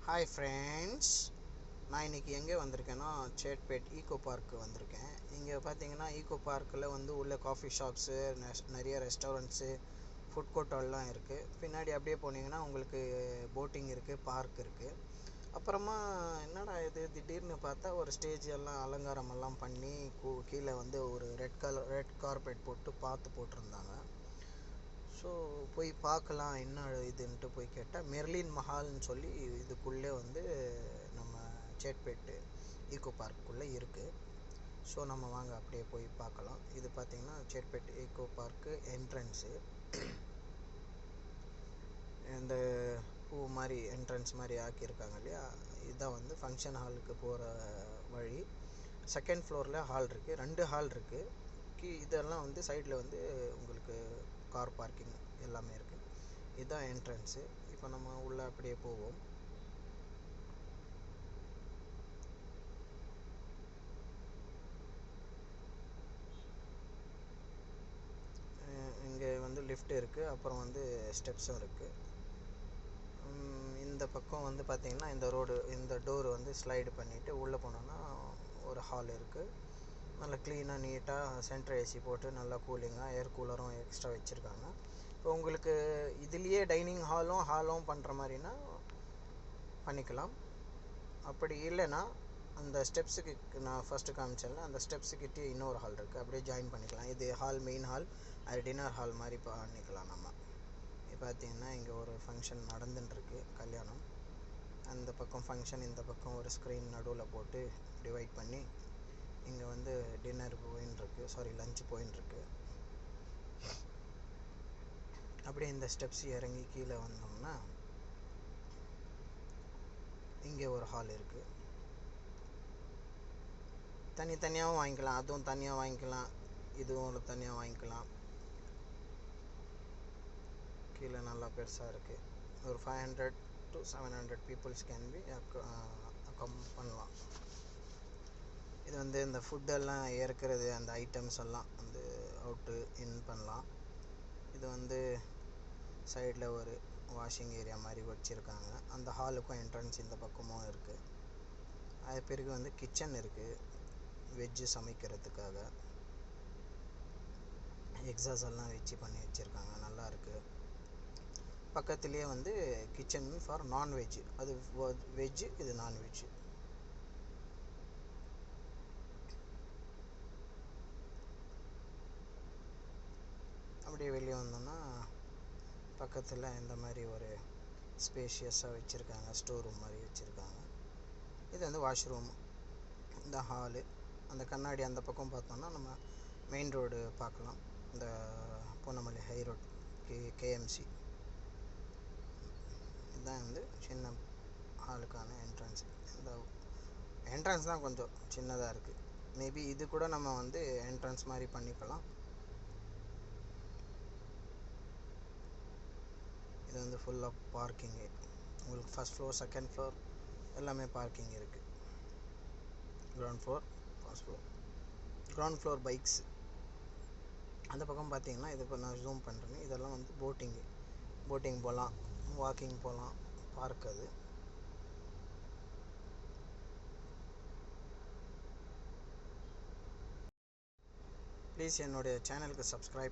Hi friends, நான் இன்றைக்கி எங்கே வந்திருக்கேன்னா சேட்பேட் ஈகோ பார்க்கு வந்திருக்கேன். இங்கே பார்த்தீங்கன்னா ஈகோ பார்க்கில் வந்து உள்ள காஃபி ஷாப்ஸு, நிறைய ரெஸ்டாரண்ட்ஸு, ஃபுட் கோர்ட்டெல்லாம் இருக்குது. பின்னாடி அப்படியே போனீங்கன்னா உங்களுக்கு போட்டிங் இருக்குது, பார்க் இருக்குது. அப்புறமா என்னடா இது திடீர்னு பார்த்தா ஒரு ஸ்டேஜ் எல்லாம் அலங்காரமெல்லாம் பண்ணி கீழே வந்து ஒரு ரெட் கார்பெட் போட்டு போட்டிருந்தாங்க. ஸோ போய் பார்க்கலாம் என்ன இதுன்ட்டு போய் கேட்டால் மெர்லின் மஹால்னு சொல்லி இதுக்குள்ளே வந்து நம்ம சேட்பேட்டு ஈகோ பார்க்குள்ளே இருக்குது. ஸோ நம்ம வாங்க அப்படியே போய் பார்க்கலாம். இது பார்த்திங்கன்னா சேட்பேட் ஈகோ பார்க்கு என்ட்ரன்ஸு. இந்த பூ மாதிரி என்ட்ரன்ஸ் மாதிரி ஆக்கியிருக்காங்க இல்லையா, இதுதான் வந்து ஃபங்க்ஷன் ஹாலுக்கு போகிற வழி. செகண்ட் ஃப்ளோரில் ஹால் இருக்குது, 2 ஹால் இருக்குது. இதெல்லாம் வந்து சைடில் வந்து உங்களுக்கு கார் பார்க்கிங் எல்லாமே இருக்குது. இதுதான் என்ட்ரன்ஸு. இப்போ நம்ம உள்ளே அப்படியே போவோம். இங்கே வந்து லிஃப்ட் இருக்குது, அப்புறம் வந்து ஸ்டெப்ஸும் இருக்குது. இந்த பக்கம் வந்து பார்த்திங்கன்னா இந்த டோர் வந்து ஸ்லைடு பண்ணிவிட்டு உள்ளே போனோன்னா ஒரு ஹால் இருக்குது. நல்லா க்ளீனாக நீட்டாக சென்ட்ரு ஏசி போட்டு நல்லா கூலிங்காக ஏர் கூலரும் எக்ஸ்ட்ரா வச்சுருக்காங்க. இப்போ உங்களுக்கு இதுலேயே டைனிங் ஹாலும் பண்ணுற மாதிரினா பண்ணிக்கலாம். அப்படி இல்லைன்னா அந்த ஸ்டெப்ஸுக்கு நான் ஃபஸ்ட்டு காமிச்சேன்ல, அந்த ஸ்டெப்ஸுக்கிட்டே இன்னொரு ஹால் இருக்குது, அப்படியே ஜாயின் பண்ணிக்கலாம். இது மெயின் ஹால், அது டின்னர் ஹால் மாதிரி பண்ணிக்கலாம் நம்ம. இப்போ பார்த்திங்கன்னா இங்கே ஒரு ஃபங்க்ஷன் நடந்துட்டுருக்கு, கல்யாணம். அந்த பக்கம் ஃபங்க்ஷன், இந்த பக்கம் ஒரு ஸ்க்ரீன் நடுவில் போட்டு டிவைட் பண்ணி இங்கே வந்து டின்னர் லஞ்ச் போயின்ட்டுருக்கு. அப்படியே இந்த ஸ்டெப்ஸ் இறங்கி கீழே வந்தோம்னா இங்கே ஒரு ஹால் இருக்குது. தனித்தனியாகவும் வாங்கிக்கலாம், அதுவும் தனியாக வாங்கிக்கலாம், இதுவும் தனியாக வாங்கிக்கலாம். கீழே நல்லா பெருசாக இருக்குது. ஒரு 500 to 700 பீப்புள்ஸ் கேன் பி அக்கம் பண்ணலாம். இது வந்து இந்த ஃபுட்டெல்லாம் இறக்குறது, அந்த ஐட்டம்ஸ் எல்லாம் வந்து அவுட்டு இன் பண்ணலாம். இது வந்து சைடில் ஒரு வாஷிங் ஏரியா மாதிரி வச்சுருக்காங்க. அந்த ஹாலுக்கும் என்ட்ரன்ஸ் இந்த பக்கமும் இருக்குது. அது பிறகு வந்து கிச்சன் இருக்குது, வெஜ்ஜு சமைக்கிறதுக்காக எக்ஸாஸ் எல்லாம் வச்சு பண்ணி வச்சுருக்காங்க, நல்லா இருக்குது. பக்கத்துலேயே வந்து கிச்சன் ஃபார் நான்வெஜ், அது வெஜ்ஜு, இது நான்வெஜ்ஜு. அப்படியே வெளியே வந்தோம்னா பக்கத்தில் இந்த மாதிரி ஒரு ஸ்பேஷியஸாக வச்சுருக்காங்க, ஸ்டோர் ரூம் மாதிரி வச்சுருக்காங்க. இது வந்து வாஷ்ரூம். இந்த ஹாலு, அந்த கண்ணாடி அந்த பக்கம் பார்த்தோன்னா நம்ம மெயின் ரோடு பார்க்கலாம். இந்த பூனமல்லி ஹை ரோட், கேஎம்சி. இதுதான் வந்து சின்ன ஹாலுக்கான என்ட்ரன்ஸ். இந்த என்ட்ரன்ஸ் தான் கொஞ்சம் சின்னதாக இருக்குது. மேபி இது கூட நம்ம வந்து என்ட்ரன்ஸ் மாதிரி பண்ணிக்கலாம். இது வந்து ஃபுல்லாக பார்க்கிங்கு. உங்களுக்கு ஃபஸ்ட் ஃப்ளோர், செகண்ட் ஃப்ளோர் எல்லாமே பார்க்கிங் இருக்குது. Ground floor, first floor. Ground floor bikes. அந்த பக்கம் பார்த்தீங்கன்னா இது இப்போ நான் ஜூம் பண்ணுறேன். இதெல்லாம் வந்து போட்டிங் போகலாம், வாக்கிங் போகலாம், பார்க். அது ப்ளீஸ் என்னுடைய சேனலுக்கு சப்ஸ்கிரைப்